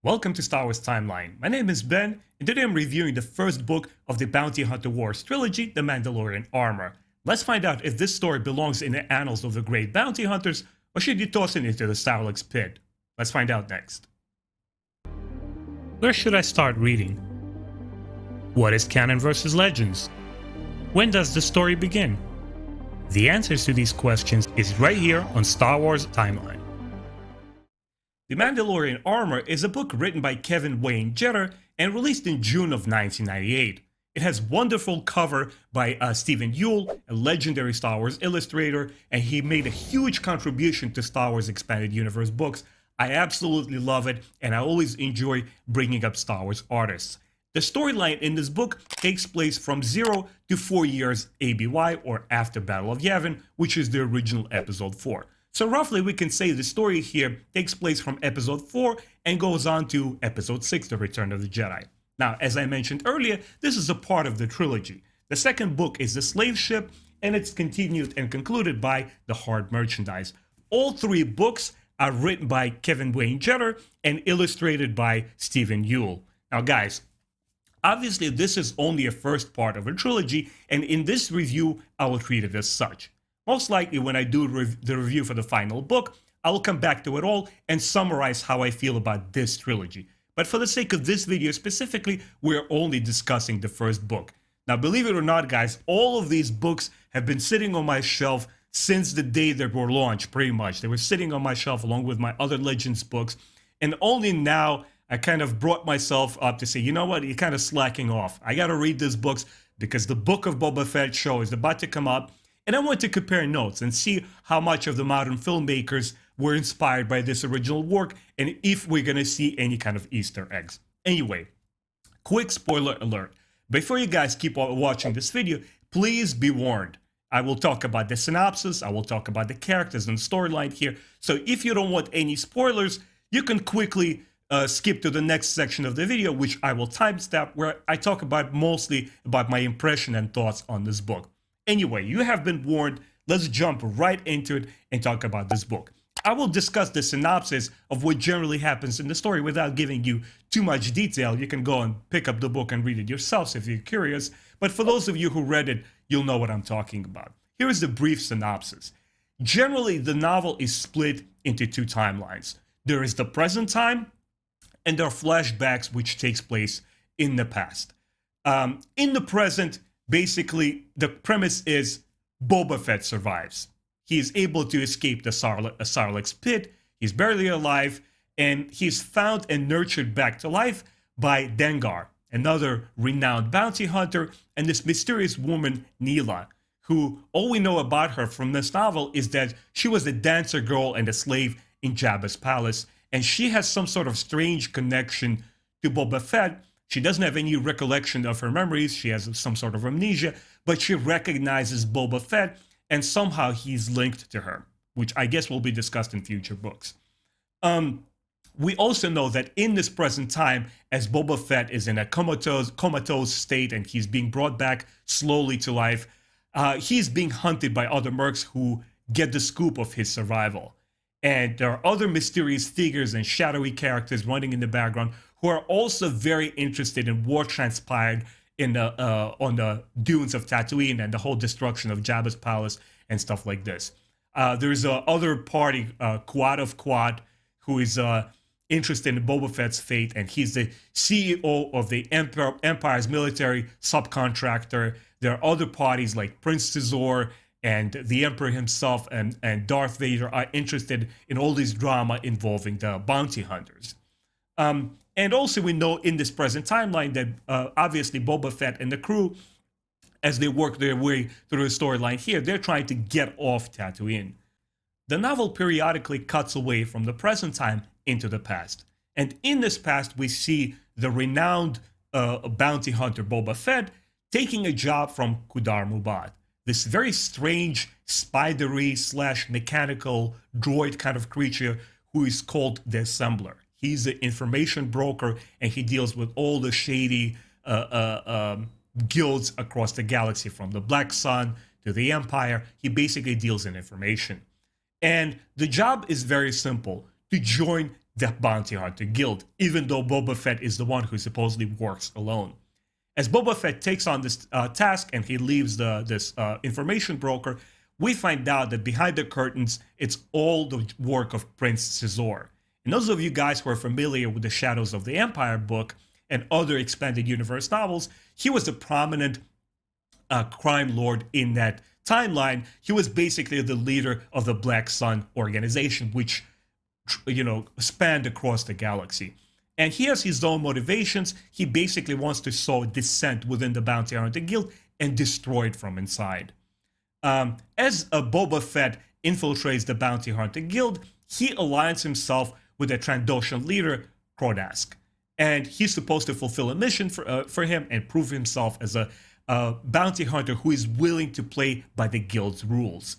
Welcome to Star Wars Timeline. My name is Ben, and today I'm reviewing the first book of the Bounty Hunter Wars trilogy, The Mandalorian Armor. Let's find out if this story belongs in the annals of the great bounty hunters, or should you toss it into the Sarlacc's pit? Let's find out next. Where should I start reading? What is canon versus legends? When does the story begin? The answers to these questions is right here on Star Wars Timeline. The Mandalorian Armor is a book written by Kevin Wayne Jeter and released in June of 1998. It has wonderful cover by Stephen Youll, a legendary Star Wars illustrator, and he made a huge contribution to Star Wars Expanded Universe books. I absolutely love it, and I always enjoy bringing up Star Wars artists. The storyline in this book takes place from 0 to 4 years ABY, or after Battle of Yavin, which is the original Episode 4. So roughly we can say the story here takes place from Episode 4 and goes on to Episode 6, The Return of the Jedi. Now, as I mentioned earlier, this is a part of the trilogy. The second book is The Slave Ship, and it's continued and concluded by The Hard Merchandise. All three books are written by Kevin Wayne Jeter and illustrated by Stephen Youll. Now guys, obviously this is only a first part of a trilogy, and in this review I will treat it as such. Most likely when I do the review for the final book, I will come back to it all and summarize how I feel about this trilogy. But for the sake of this video specifically, we're only discussing the first book. Now believe it or not guys, all of these books have been sitting on my shelf since the day they were launched, pretty much. They were sitting on my shelf along with my other Legends books, and only now I kind of brought myself up to say, you know what, you're kind of slacking off. I gotta read these books because the Book of Boba Fett show is about to come up, and I want to compare notes and see how much of the modern filmmakers were inspired by this original work and if we're going to see any kind of Easter eggs. Anyway, quick spoiler alert. Before you guys keep watching this video, please be warned. I will talk about the synopsis, I will talk about the characters and storyline here. So if you don't want any spoilers, you can quickly skip to the next section of the video, which I will timestamp, where I talk about mostly about my impression and thoughts on this book. Anyway, you have been warned. Let's jump right into it and talk about this book. I will discuss the synopsis of what generally happens in the story without giving you too much detail. You can go and pick up the book and read it yourselves if you're curious. But for those of you who read it, you'll know what I'm talking about. Here is the brief synopsis. Generally, the novel is split into two timelines. There is the present time, and there are flashbacks which takes place in the past. In the present, basically, the premise is Boba Fett survives. He is able to escape the Sarlacc's pit. He's barely alive, and he's found and nurtured back to life by Dengar, another renowned bounty hunter, and this mysterious woman, Neela, who all we know about her from this novel is that she was a dancer girl and a slave in Jabba's palace, and she has some sort of strange connection to Boba Fett. She doesn't have any recollection of her memories, she has some sort of amnesia, but she recognizes Boba Fett, and somehow he's linked to her, which I guess will be discussed in future books. We also know that in this present time, as Boba Fett is in a comatose state and he's being brought back slowly to life, he's being hunted by other mercs who get the scoop of his survival. And there are other mysterious figures and shadowy characters running in the background who are also very interested in what transpired in on the dunes of Tatooine and the whole destruction of Jabba's palace and stuff like this. There's other party, Quad of Quad, who is interested in Boba Fett's fate, and he's the CEO of the Empire's military subcontractor. There are other parties like Prince Tizor and the Emperor himself and Darth Vader are interested in all this drama involving the bounty hunters. And also we know in this present timeline that obviously Boba Fett and the crew, as they work their way through the storyline here, they're trying to get off Tatooine. The novel periodically cuts away from the present time into the past. And in this past, we see the renowned bounty hunter Boba Fett taking a job from Kudar Mubad, this very strange, spidery / mechanical droid kind of creature who is called the Assembler. He's the information broker, and he deals with all the shady guilds across the galaxy, from the Black Sun to the Empire. He basically deals in information. And the job is very simple: to join the Bounty Hunter Guild, even though Boba Fett is the one who supposedly works alone. As Boba Fett takes on this task and he leaves this information broker, we find out that behind the curtains, it's all the work of Prince Caesar. And those of you guys who are familiar with the Shadows of the Empire book and other expanded universe novels, he was a prominent crime lord in that timeline. He was basically the leader of the Black Sun organization, which, spanned across the galaxy. And he has his own motivations. He basically wants to sow dissent within the Bounty Hunter Guild and destroy it from inside. As Boba Fett infiltrates the Bounty Hunter Guild, he aligns himself with the Trandoshan leader, Krodask. And he's supposed to fulfill a mission for him and prove himself as a bounty hunter who is willing to play by the guild's rules.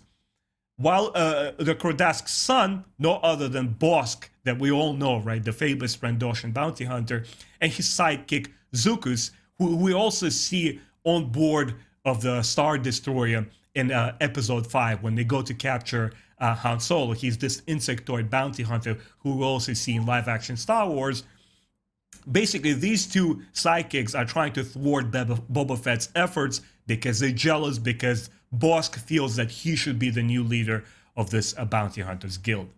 While the Krodask's son, no other than Bosk, that we all know, right, the famous Trandoshan bounty hunter, and his sidekick Zukus, who we also see on board of the Star Destroyer in Episode 5 when they go to capture Han Solo. He's this insectoid bounty hunter who we also see in live-action Star Wars. Basically, these two sidekicks are trying to thwart Boba Fett's efforts because they're jealous, because Bosk feels that he should be the new leader of this bounty hunters guild.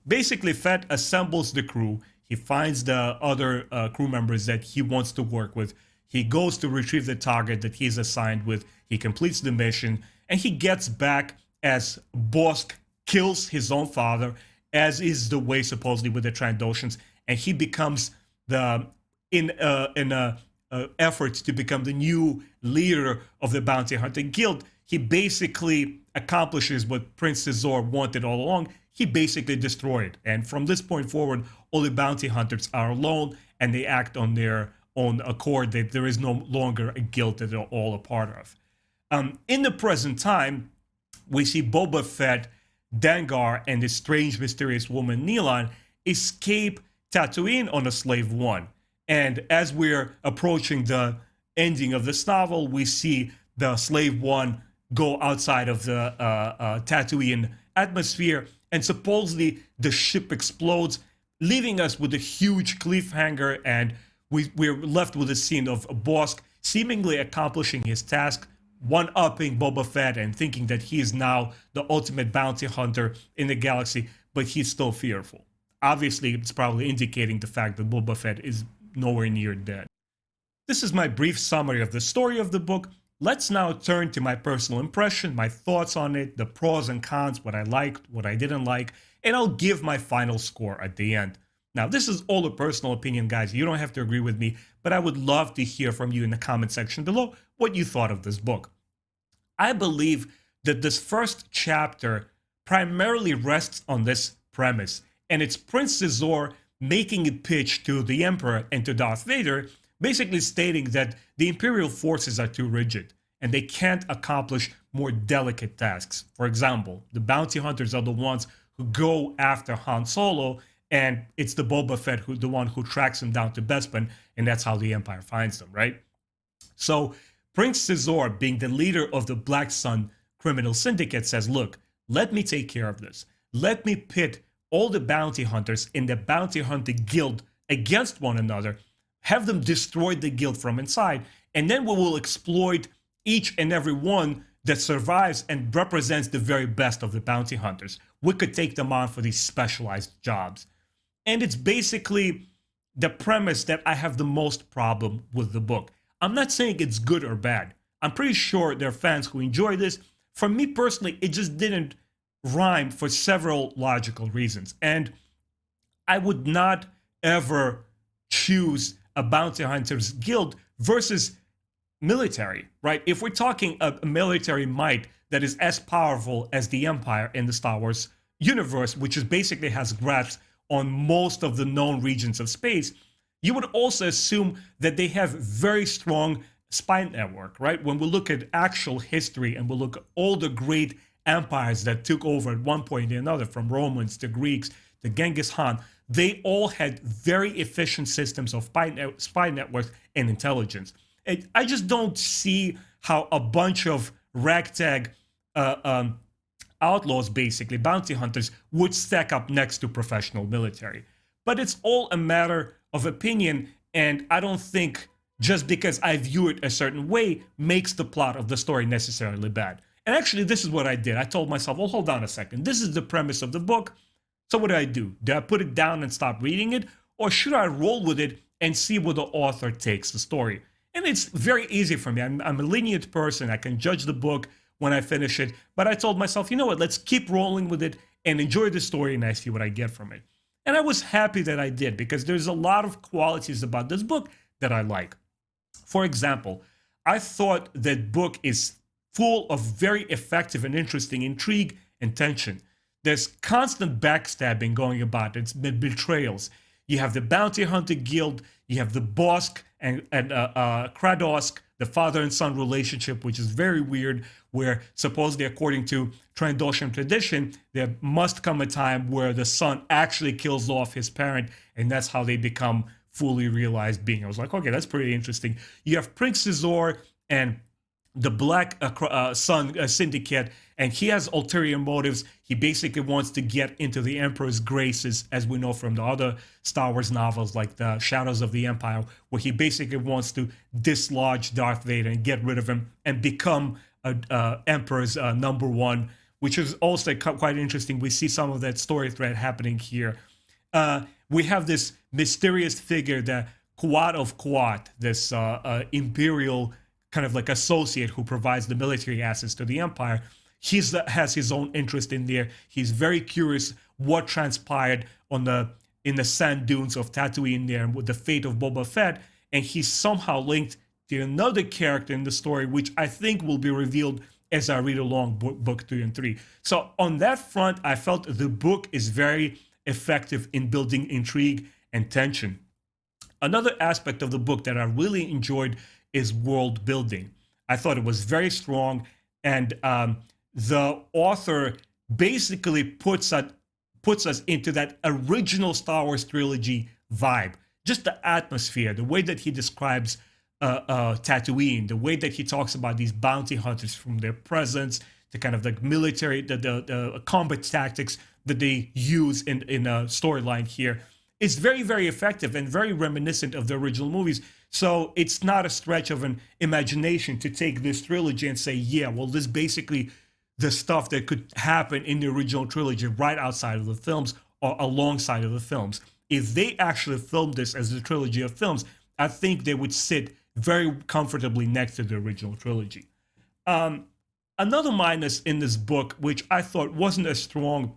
Basically, Fett assembles the crew. He finds the other crew members that he wants to work with. He goes to retrieve the target that he's assigned with. He completes the mission, and he gets back as Bosk kills his own father, as is the way supposedly with the Trandoshans, and he becomes in efforts to become the new leader of the Bounty Hunter Guild. He basically accomplishes what Prince Caesar wanted all along. He basically destroyed. And from this point forward, all the bounty hunters are alone and they act on their own accord. That there is no longer a guild that they're all a part of. In the present time, we see Boba Fett, Dengar, and this strange, mysterious woman, Neelan, escape Tatooine on a Slave One. And as we're approaching the ending of this novel, we see the Slave One go outside of the Tatooine atmosphere, and supposedly the ship explodes, leaving us with a huge cliffhanger, and we're left with a scene of Bosk seemingly accomplishing his task, one-upping Boba Fett and thinking that he is now the ultimate bounty hunter in the galaxy, but he's still fearful. Obviously, it's probably indicating the fact that Boba Fett is nowhere near dead. This is my brief summary of the story of the book. Let's now turn to my personal impression, my thoughts on it, the pros and cons, what I liked, what I didn't like, and I'll give my final score at the end. Now, this is all a personal opinion, guys. You don't have to agree with me, but I would love to hear from you in the comment section below what you thought of this book. I believe that this first chapter primarily rests on this premise, and it's Prince Caesar making a pitch to the Emperor and to Darth Vader, basically stating that the Imperial forces are too rigid and they can't accomplish more delicate tasks. For example, the bounty hunters are the ones who go after Han Solo, and it's the Boba Fett the one who tracks him down to Bespin, and that's how the Empire finds them, right? So Prince Caesar, being the leader of the Black Sun criminal syndicate, says, look, let me take care of this. Let me pit all the bounty hunters in the bounty hunter guild against one another, have them destroy the guild from inside, and then we will exploit each and every one that survives and represents the very best of the bounty hunters. We could take them on for these specialized jobs. And it's basically the premise that I have the most problem with the book. I'm not saying it's good or bad. I'm pretty sure there are fans who enjoy this. For me personally, it just didn't rhyme for several logical reasons. And I would not ever choose a bounty hunters guild versus military, right? If we're talking a military might that is as powerful as the Empire in the Star Wars universe, which is basically has grasp on most of the known regions of space, you would also assume that they have very strong spy network, right? When we look at actual history and we look at all the great empires that took over at one point or another, from Romans to Greeks to Genghis Khan, they all had very efficient systems of spy networks and intelligence. And I just don't see how a bunch of ragtag outlaws, basically, bounty hunters, would stack up next to professional military. But it's all a matter of opinion, and I don't think just because I view it a certain way makes the plot of the story necessarily bad. And actually, this is what I did. I told myself, well, hold on a second. This is the premise of the book. So what do? Do I put it down and stop reading it? Or should I roll with it and see where the author takes the story? And it's very easy for me. I'm a lenient person. I can judge the book when I finish it. But I told myself, you know what? Let's keep rolling with it and enjoy the story, and I see what I get from it. And I was happy that I did, because there's a lot of qualities about this book that I like. For example, I thought that book is full of very effective and interesting intrigue and tension. There's constant backstabbing going about. It's betrayals. You have the bounty hunter guild. You have the Bosk and Kradosk, the father and son relationship, which is very weird, where supposedly, according to Trandoshan tradition, there must come a time where the son actually kills off his parent, and that's how they become fully realized being. I was like, okay, that's pretty interesting. You have Prince Caesar and the Black Sun Syndicate, and he has ulterior motives. He basically wants to get into the Emperor's graces, as we know from the other Star Wars novels like the Shadows of the Empire, where he basically wants to dislodge Darth Vader and get rid of him and become Emperor's number one, which is also quite interesting. We see some of that story thread happening here. We have this mysterious figure, the Quat of Quat, this imperial kind of like associate who provides the military assets to the Empire. He has his own interest in there. He's very curious what transpired in the sand dunes of Tatooine there with the fate of Boba Fett, and he's somehow linked to another character in the story, which I think will be revealed as I read along book 2 and 3. So on that front, I felt the book is very effective in building intrigue and tension. Another aspect of the book that I really enjoyed is world building. I thought it was very strong, and the author basically puts us into that original Star Wars trilogy vibe. Just the atmosphere, the way that he describes Tatooine, the way that he talks about these bounty hunters, from their presence, the kind of the military, the combat tactics that they use in a storyline here. It's very, very effective and very reminiscent of the original movies. So it's not a stretch of an imagination to take this trilogy and say, yeah, well, this is basically the stuff that could happen in the original trilogy right outside of the films or alongside of the films. If they actually filmed this as a trilogy of films, I think they would sit very comfortably next to the original trilogy. Another minus in this book, which I thought wasn't as strong,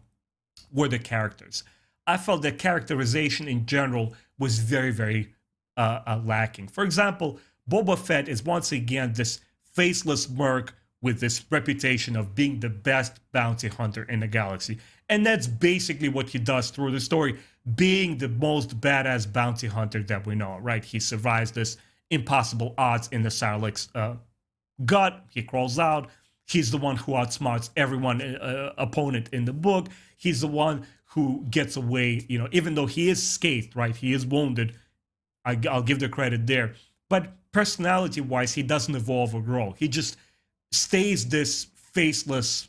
were the characters. I felt that characterization in general was very, very lacking. For example, Boba Fett is once again this faceless merc with this reputation of being the best bounty hunter in the galaxy. And that's basically what he does through the story, being the most badass bounty hunter that we know, right? He survives this impossible odds in the Sarlacc's gut. He crawls out. He's the one who outsmarts everyone opponent in the book. He's the one who gets away, even though he is scathed, right? He is wounded. I'll give the credit there. But personality-wise, he doesn't evolve or grow. He just stays this faceless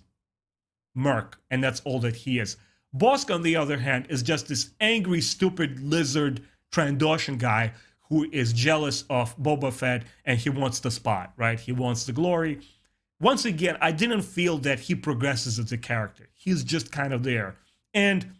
merc, and that's all that he is. Bosk, on the other hand, is just this angry, stupid lizard Trandoshan guy who is jealous of Boba Fett, and he wants the spot, right? He wants the glory. Once again, I didn't feel that he progresses as a character. He's just kind of there. And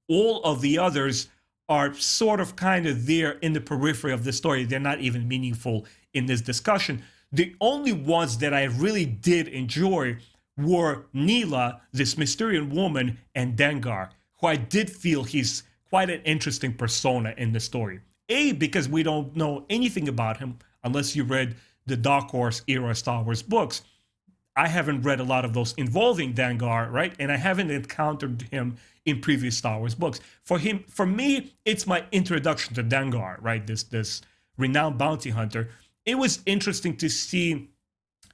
all of the others are sort of kind of there in the periphery of the story. They're not even meaningful in this discussion. The only ones that I really did enjoy were Neela, this Mysterian woman, and Dengar, who I did feel he's quite an interesting persona in the story. A, because we don't know anything about him unless you read the Dark Horse era Star Wars books. I haven't read a lot of those involving Dengar, right? And I haven't encountered him in previous Star Wars books. For me, it's my introduction to Dengar, right? This renowned bounty hunter. It was interesting to see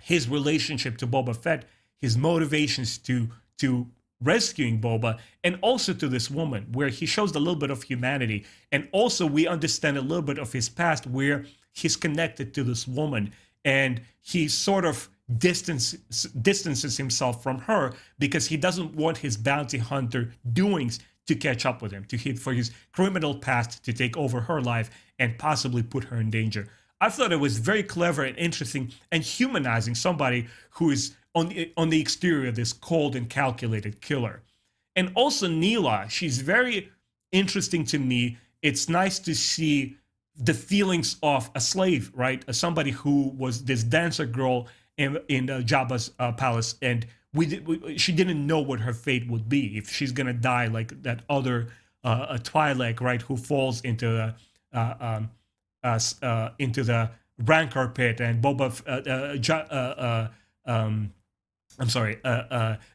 his relationship to Boba Fett, his motivations to rescuing Boba, and also to this woman, where he shows a little bit of humanity. And also we understand a little bit of his past, where he's connected to this woman, and he sort of distances himself from her because he doesn't want his bounty hunter doings to catch up with him, for his criminal past to take over her life and possibly put her in danger. I thought it was very clever and interesting and humanizing somebody who is on the exterior this cold and calculated killer. And also Neela, she's very interesting to me. It's nice to see the feelings of a slave, right? Somebody who was this dancer girl in Jabba's palace, and she didn't know what her fate would be, if she's gonna die like that other Twi'lek, right, who falls into the Rancor pit, and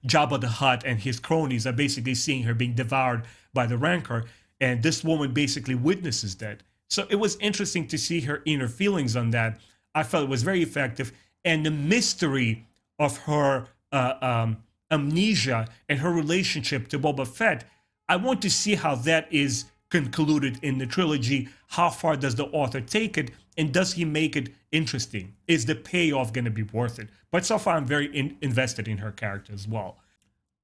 Jabba the Hutt and his cronies are basically seeing her being devoured by the Rancor, and this woman basically witnesses that. So it was interesting to see her inner feelings on that. I felt it was very effective, and the mystery of her amnesia and her relationship to Boba Fett, I want to see how that is concluded in the trilogy. How far does the author take it, and does he make it interesting? Is the payoff going to be worth it? But so far I'm very invested in her character as well.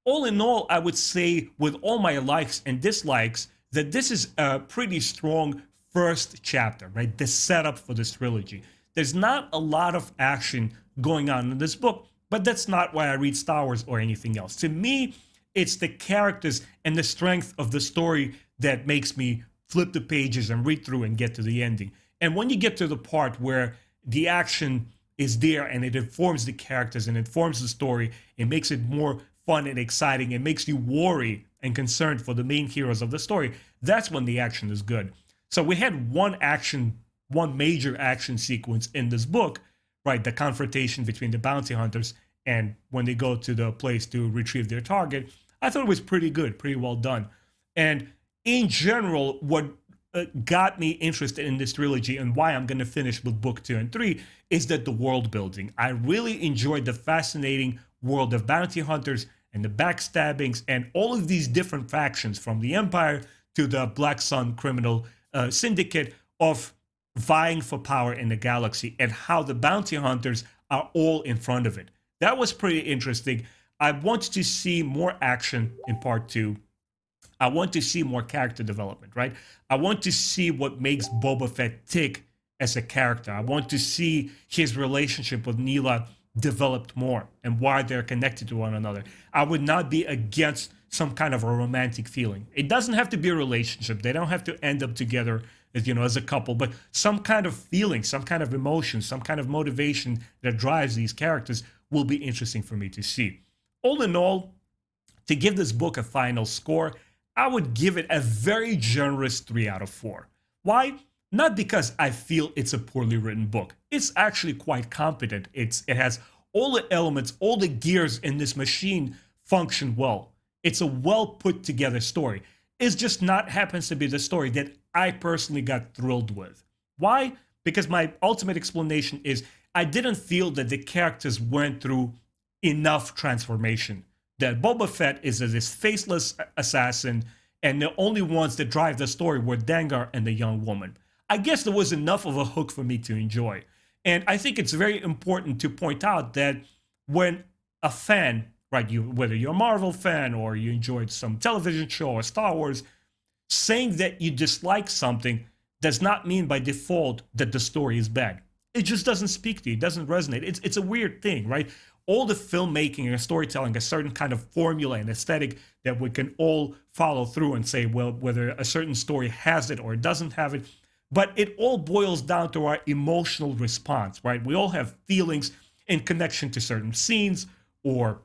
All in all, I would say, with all my likes and dislikes, that this is a pretty strong first chapter, right? The setup for this trilogy. There's not a lot of action going on in this book, but that's not why I read Star Wars or anything else. To me, it's the characters and the strength of the story that makes me flip the pages and read through and get to the ending. And when you get to the part where the action is there and it informs the characters and informs the story, it makes it more fun and exciting. It makes you worry and concerned for the main heroes of the story. That's when the action is good. So we had one major action sequence in this book, right? The confrontation between the bounty hunters and when they go to the place to retrieve their target. I thought it was pretty good, pretty well done. And in general, what got me interested in this trilogy and why I'm going to finish with book 2 and 3 is that the world building. I really enjoyed the fascinating world of bounty hunters and the backstabbings and all of these different factions, from the Empire to the Black Sun criminal syndicate, of vying for power in the galaxy, and how the bounty hunters are all in front of it. That was pretty interesting. I want to see more action in part 2. I want to see more character development, right? I want to see what makes Boba Fett tick as a character. I want to see his relationship with Neela developed more and why they're connected to one another. I would not be against some kind of a romantic feeling. It doesn't have to be a relationship. They don't have to end up together as a couple, but some kind of feeling, some kind of emotion, some kind of motivation that drives these characters will be interesting for me to see. All in all, to give this book a final score, I would give it a very generous 3 out of 4. Why? Not because I feel it's a poorly written book. It's actually quite competent. It has all the elements, all the gears in this machine function well. It's a well put together story. It's just not happens to be the story that I personally got thrilled with. Why? Because my ultimate explanation is I didn't feel that the characters went through enough transformation. That Boba Fett is this faceless assassin, and the only ones that drive the story were Dengar and the young woman. I guess there was enough of a hook for me to enjoy. And I think it's very important to point out that when a fan, right, whether you're a Marvel fan or you enjoyed some television show or Star Wars, saying that you dislike something does not mean by default that the story is bad. It just doesn't speak to you. It doesn't resonate. It's a weird thing, right? All the filmmaking and storytelling, a certain kind of formula and aesthetic that we can all follow through and say, well, whether a certain story has it or it doesn't have it. But it all boils down to our emotional response, right? We all have feelings in connection to certain scenes or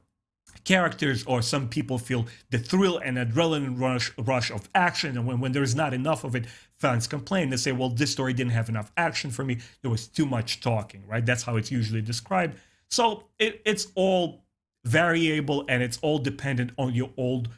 characters, or some people feel the thrill and adrenaline rush of action. And when there's not enough of it, fans complain. They say, well, this story didn't have enough action for me. There was too much talking, right? That's how it's usually described. So it's all variable and it's all dependent on your own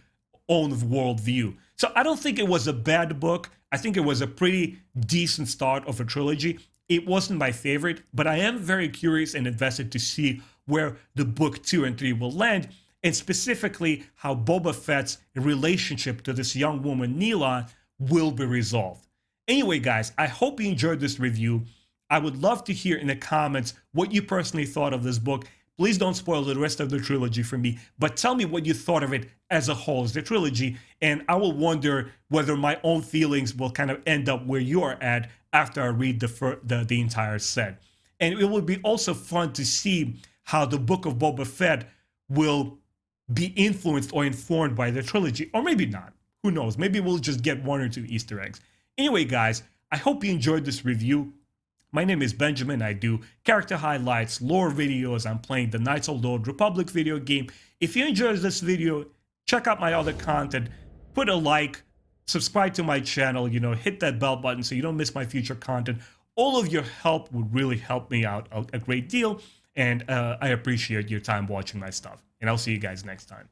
worldview. So I don't think it was a bad book. I think it was a pretty decent start of a trilogy. It wasn't my favorite, but I am very curious and invested to see where the book 2 and 3 will land, and specifically how Boba Fett's relationship to this young woman, Neela, will be resolved. Anyway, guys, I hope you enjoyed this review. I would love to hear in the comments what you personally thought of this book. Please don't spoil the rest of the trilogy for me, but tell me what you thought of it as a whole, as the trilogy, and I will wonder whether my own feelings will kind of end up where you are at after I read the entire set. And it will be also fun to see how the Book of Boba Fett will be influenced or informed by the trilogy, or maybe not. Who knows? Maybe we'll just get 1 or 2 Easter eggs. Anyway, guys, I hope you enjoyed this review. My name is Benjamin. I do character highlights, lore videos. I'm playing the Knights of the Old Republic video game. If you enjoyed this video, check out my other content. Put a like, subscribe to my channel, hit that bell button so you don't miss my future content. All of your help would really help me out a great deal, and I appreciate your time watching my stuff. And I'll see you guys next time.